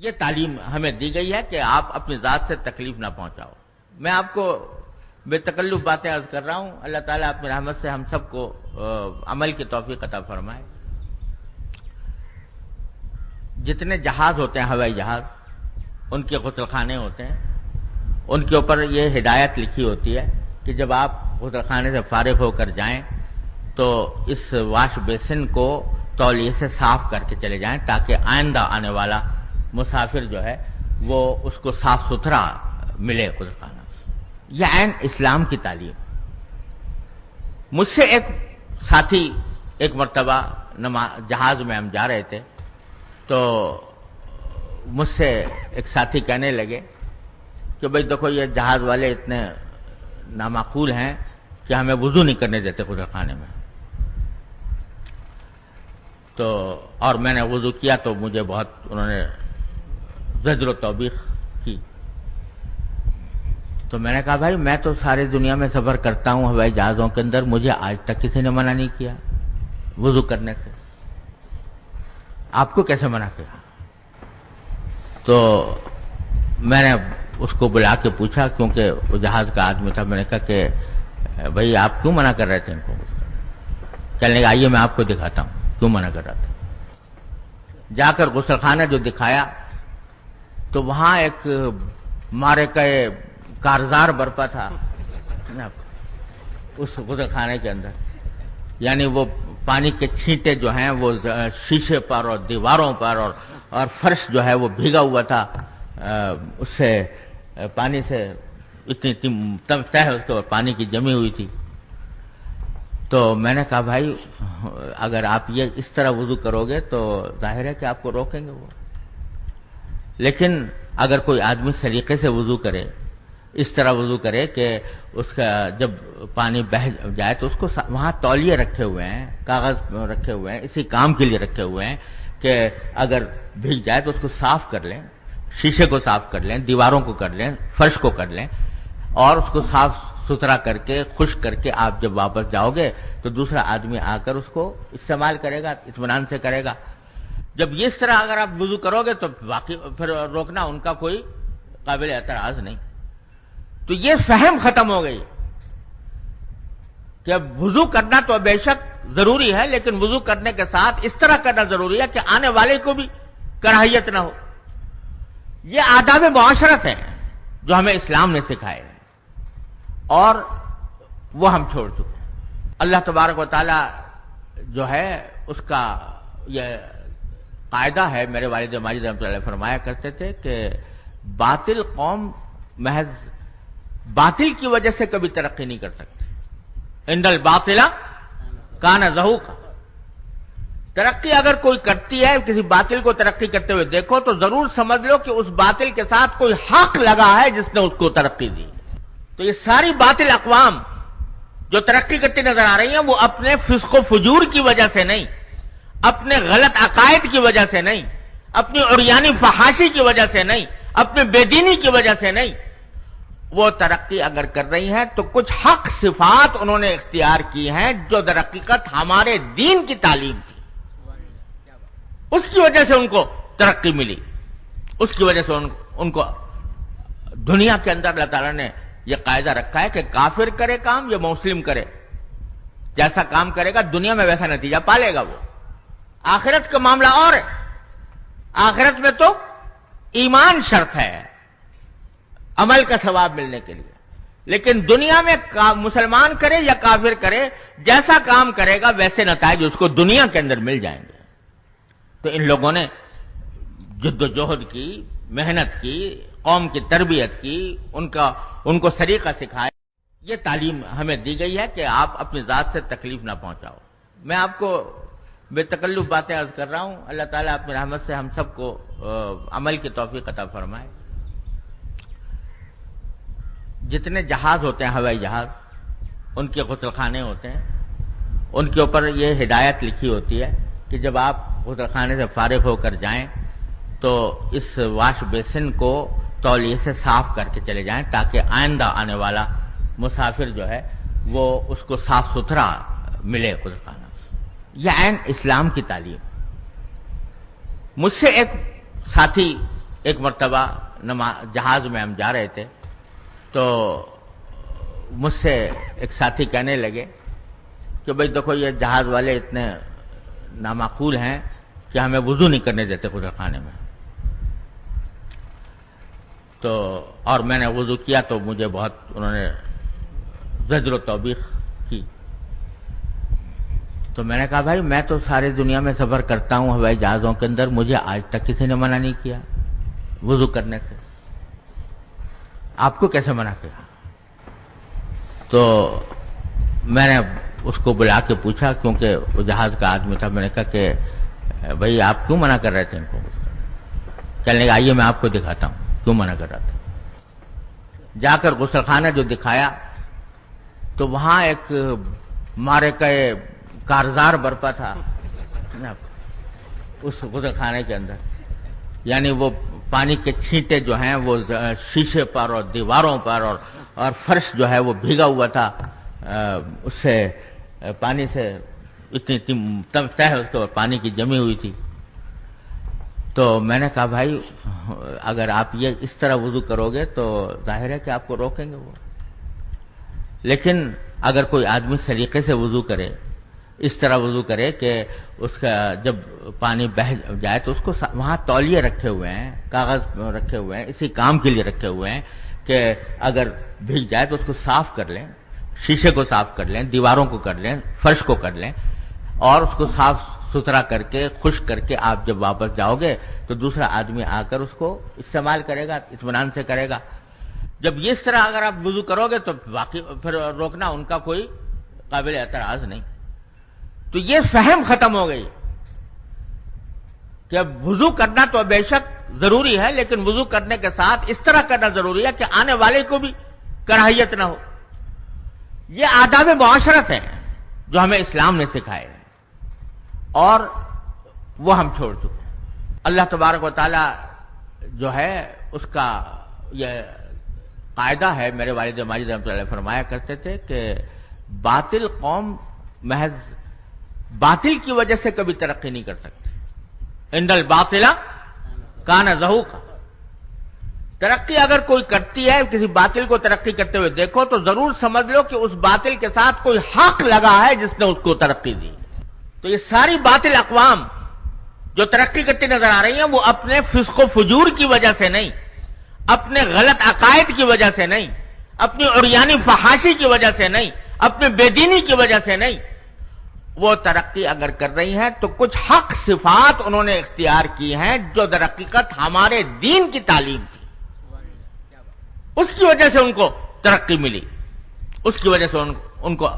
یہ تعلیم ہمیں دی گئی ہے کہ آپ اپنی ذات سے تکلیف نہ پہنچاؤ۔ میں آپ کو بے تکلف باتیں عرض کر رہا ہوں، اللہ تعالیٰ اپنی رحمت سے ہم سب کو عمل کی توفیق عطا فرمائے۔ جتنے جہاز ہوتے ہیں، ہوائی جہاز، ان کے غسل خانے ہوتے ہیں، ان کے اوپر یہ ہدایت لکھی ہوتی ہے کہ جب آپ غسل خانے سے فارغ ہو کر جائیں تو اس واش بیسن کو تولیے سے صاف کر کے چلے جائیں تاکہ آئندہ آنے والا مسافر جو ہے وہ اس کو صاف ستھرا ملے غسل خانہ۔ یہ عین اسلام کی تعلیم۔ مجھ سے ایک ساتھی ایک مرتبہ جہاز میں ہم جا رہے تھے تو مجھ سے ایک ساتھی کہنے لگے کہ بھئی دیکھو یہ جہاز والے اتنے نامعقول ہیں کہ ہمیں وضو نہیں کرنے دیتے غسل خانے میں۔ تو اور میں نے وضو کیا تو مجھے بہت انہوں نے زجر و توبیخ کی۔ تو میں نے کہا بھائی میں تو ساری دنیا میں سفر کرتا ہوں ہوائی جہازوں کے اندر، مجھے آج تک کسی نے منع نہیں کیا وضو کرنے سے، آپ کو کیسے منع کیا؟ تو میں نے اس کو بلا کے پوچھا، کیونکہ وہ جہاز کا آدمی تھا، میں نے کہا کہ بھائی آپ کیوں منع کر رہے تھے ان کو؟ چلنے کا آئیے میں آپ کو دکھاتا ہوں کیوں منع کر رہا تھا۔ جا کر غسل خانہ جو دکھایا تو وہاں ایک مارے کا کارزار برپا تھا اس غسل خانے کے اندر، یعنی وہ پانی کے چھینٹے جو ہیں وہ شیشے پر اور دیواروں پر اور فرش جو ہے وہ بھیگا ہوا تھا، اس سے پانی سے اتنی تہ اس کے پانی کی جمی ہوئی تھی۔ تو میں نے کہا بھائی اگر آپ یہ اس طرح وضو کرو گے تو ظاہر ہے کہ آپ کو روکیں گے وہ، لیکن اگر کوئی آدمی سلیقے سے وضو کرے، اس طرح وضو کرے کہ اس کا جب پانی بہہ جائے تو اس کو وہاں تولیے رکھے ہوئے ہیں، کاغذ رکھے ہوئے ہیں، اسی کام کے لیے رکھے ہوئے ہیں کہ اگر بھیگ جائے تو اس کو صاف کر لیں، شیشے کو صاف کر لیں، دیواروں کو کر لیں، فرش کو کر لیں، اور اس کو صاف ستھرا کر کے خشک کر کے آپ جب واپس جاؤ گے تو دوسرا آدمی آ کر اس کو استعمال کرے گا، اطمینان سے کرے گا۔ جب یہ اس طرح اگر آپ وضو کرو گے تو واقعی پھر روکنا ان کا کوئی قابل اعتراض نہیں۔ تو یہ فہم ختم ہو گئی کہ وضو کرنا تو بے شک ضروری ہے، لیکن وضو کرنے کے ساتھ اس طرح کرنا ضروری ہے کہ آنے والے کو بھی کراہیت نہ ہو۔ یہ آداب معاشرت ہے جو ہمیں اسلام نے سکھائے ہیں اور وہ ہم چھوڑ چکے ہیں۔ اللہ تبارک و تعالی جو ہے اس کا یہ قاعدہ ہے، میرے والد ماجد رحمۃ اللہ علیہ فرمایا کرتے تھے کہ باطل قوم محض باطل کی وجہ سے کبھی ترقی نہیں کر سکتی۔ ان الباطل کان زہوقا، ترقی اگر کوئی کرتی ہے، کسی باطل کو ترقی کرتے ہوئے دیکھو تو ضرور سمجھ لو کہ اس باطل کے ساتھ کوئی حق لگا ہے جس نے اس کو ترقی دی۔ تو یہ ساری باطل اقوام جو ترقی کرتی نظر آ رہی ہیں وہ اپنے فسق و فجور کی وجہ سے نہیں، اپنے غلط عقائد کی وجہ سے نہیں، اپنی عریانی فحاشی کی وجہ سے نہیں، اپنے بے دینی کی وجہ سے نہیں، وہ ترقی اگر کر رہی ہیں تو کچھ حق صفات انہوں نے اختیار کی ہیں جو در حقیقت ہمارے دین کی تعلیم تھی، اس کی وجہ سے ان کو ترقی ملی، اس کی وجہ سے ان کو دنیا کے اندر اللہ تعالیٰ نے یہ قاعدہ رکھا ہے کہ کافر کرے کام یا مسلم کرے، جیسا کام کرے گا دنیا میں ویسا نتیجہ پالے گا وہ۔ آخرت کا معاملہ اور ہے، آخرت میں تو ایمان شرط ہے عمل کا ثواب ملنے کے لیے، لیکن دنیا میں مسلمان کرے یا کافر کرے جیسا کام کرے گا ویسے نتائج اس کو دنیا کے اندر مل جائیں گے۔ تو ان لوگوں نے جد و جہد کی، محنت کی، قوم کی تربیت کی، ان کو طریقہ سکھایا۔ یہ تعلیم ہمیں دی گئی ہے کہ آپ اپنی ذات سے تکلیف نہ پہنچاؤ۔ میں آپ کو بے تکلف باتیں عرض کر رہا ہوں، اللہ تعالیٰ اپنی رحمت سے ہم سب کو عمل کی توفیق عطا فرمائے۔ جتنے جہاز ہوتے ہیں ہوائی جہاز، ان کے غسل خانے ہوتے ہیں، ان کے اوپر یہ ہدایت لکھی ہوتی ہے کہ جب آپ غسل خانے سے فارغ ہو کر جائیں تو اس واش بیسن کو تولیے سے صاف کر کے چلے جائیں تاکہ آئندہ آنے والا مسافر جو ہے وہ اس کو صاف ستھرا ملے غسل خانہ۔ یہ عین اسلام کی تعلیم۔ مجھ سے ایک ساتھی ایک مرتبہ جہاز میں ہم جا رہے تھے تو مجھ سے ایک ساتھی کہنے لگے کہ بھئی دیکھو یہ جہاز والے اتنے نامعقول ہیں کہ ہمیں وضو نہیں کرنے دیتے غسل خانے میں. تو اور میں نے وضو کیا تو مجھے بہت انہوں نے زجر و توبیخ کی. تو میں نے کہا بھائی میں تو ساری دنیا میں سفر کرتا ہوں ہوائی جہازوں کے اندر, مجھے آج تک کسی نے منع نہیں کیا وضو کرنے سے, آپ کو کیسے منع کیا؟ تو میں نے اس کو بلا کے پوچھا, کیونکہ وہ جہاز کا آدمی تھا. میں نے کہا کہ بھئی آپ کیوں منع کر رہے تھے ان کو؟ کہنے لگا آئیے میں آپ کو دکھاتا ہوں کیوں منع کر رہا تھا. جا کر غسل خانہ جو دکھایا تو وہاں ایک مارے کا کارزار برپا تھا اس غسل خانے کے اندر, یعنی وہ پانی کے چھینٹے جو ہیں وہ شیشے پر اور دیواروں پر اور فرش جو ہے وہ بھیگا ہوا تھا, اس سے پانی سے اتنی تہ اس کے پانی کی جمی ہوئی تھی. تو میں نے کہا بھائی اگر آپ یہ اس طرح وضو کرو گے تو ظاہر ہے کہ آپ کو روکیں گے وہ, لیکن اگر کوئی آدمی سلیقے سے وضو کرے, اس طرح وضو کرے کہ اس کا جب پانی بہہ جائے تو اس کو وہاں تولیے رکھے ہوئے ہیں, کاغذ رکھے ہوئے ہیں, اسی کام کے لیے رکھے ہوئے ہیں کہ اگر بھیگ جائے تو اس کو صاف کر لیں, شیشے کو صاف کر لیں, دیواروں کو کر لیں, فرش کو کر لیں, اور اس کو صاف ستھرا کر کے خشک کر کے آپ جب واپس جاؤ گے تو دوسرا آدمی آ کر اس کو استعمال کرے گا, اطمینان سے کرے گا. جب یہ اس طرح اگر آپ وضو کرو گے تو واقعی پھر روکنا ان کا کوئی قابل اعتراض نہیں. تو یہ فہم ختم ہو گئی کہ وضو کرنا تو بے شک ضروری ہے, لیکن وضو کرنے کے ساتھ اس طرح کرنا ضروری ہے کہ آنے والے کو بھی کراہیت نہ ہو. یہ آداب معاشرت ہے جو ہمیں اسلام نے سکھائے اور وہ ہم چھوڑ چکے ہیں. اللہ تبارک و تعالی جو ہے اس کا یہ قاعدہ ہے, میرے والد ماجد رحمۃ اللہ فرمایا کرتے تھے کہ باطل قوم محض باطل کی وجہ سے کبھی ترقی نہیں کر سکتی. ان الباطل کان زہوقا, ترقی اگر کوئی کرتی ہے, کسی باطل کو ترقی کرتے ہوئے دیکھو تو ضرور سمجھ لو کہ اس باطل کے ساتھ کوئی حق لگا ہے جس نے اس کو ترقی دی. تو یہ ساری باطل اقوام جو ترقی کرتی نظر آ رہی ہیں وہ اپنے فسق و فجور کی وجہ سے نہیں, اپنے غلط عقائد کی وجہ سے نہیں, اپنی عریانی فحاشی کی وجہ سے نہیں, اپنے بے دینی کی وجہ سے نہیں, وہ ترقی اگر کر رہی ہیں تو کچھ حق صفات انہوں نے اختیار کی ہیں جو در حقیقت ہمارے دین کی تعلیم تھی, اس کی وجہ سے ان کو ترقی ملی. اس کی وجہ سے ان کو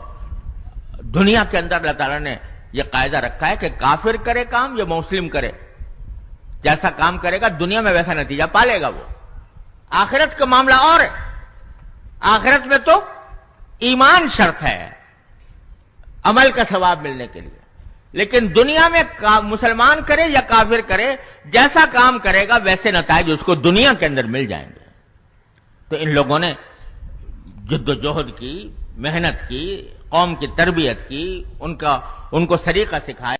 دنیا کے اندر اللہ تعالیٰ نے یہ قاعدہ رکھا ہے کہ کافر کرے کام یا مسلم کرے, جیسا کام کرے گا دنیا میں ویسا نتیجہ پالے گا وہ. آخرت کا معاملہ اور ہے, آخرت میں تو ایمان شرط ہے عمل کا ثواب ملنے کے لیے, لیکن دنیا میں مسلمان کرے یا کافر کرے جیسا کام کرے گا ویسے نتائج اس کو دنیا کے اندر مل جائیں گے. تو ان لوگوں نے جد و جہد کی, محنت کی, قوم کی تربیت کی, ان کو سلیقہ سکھایا.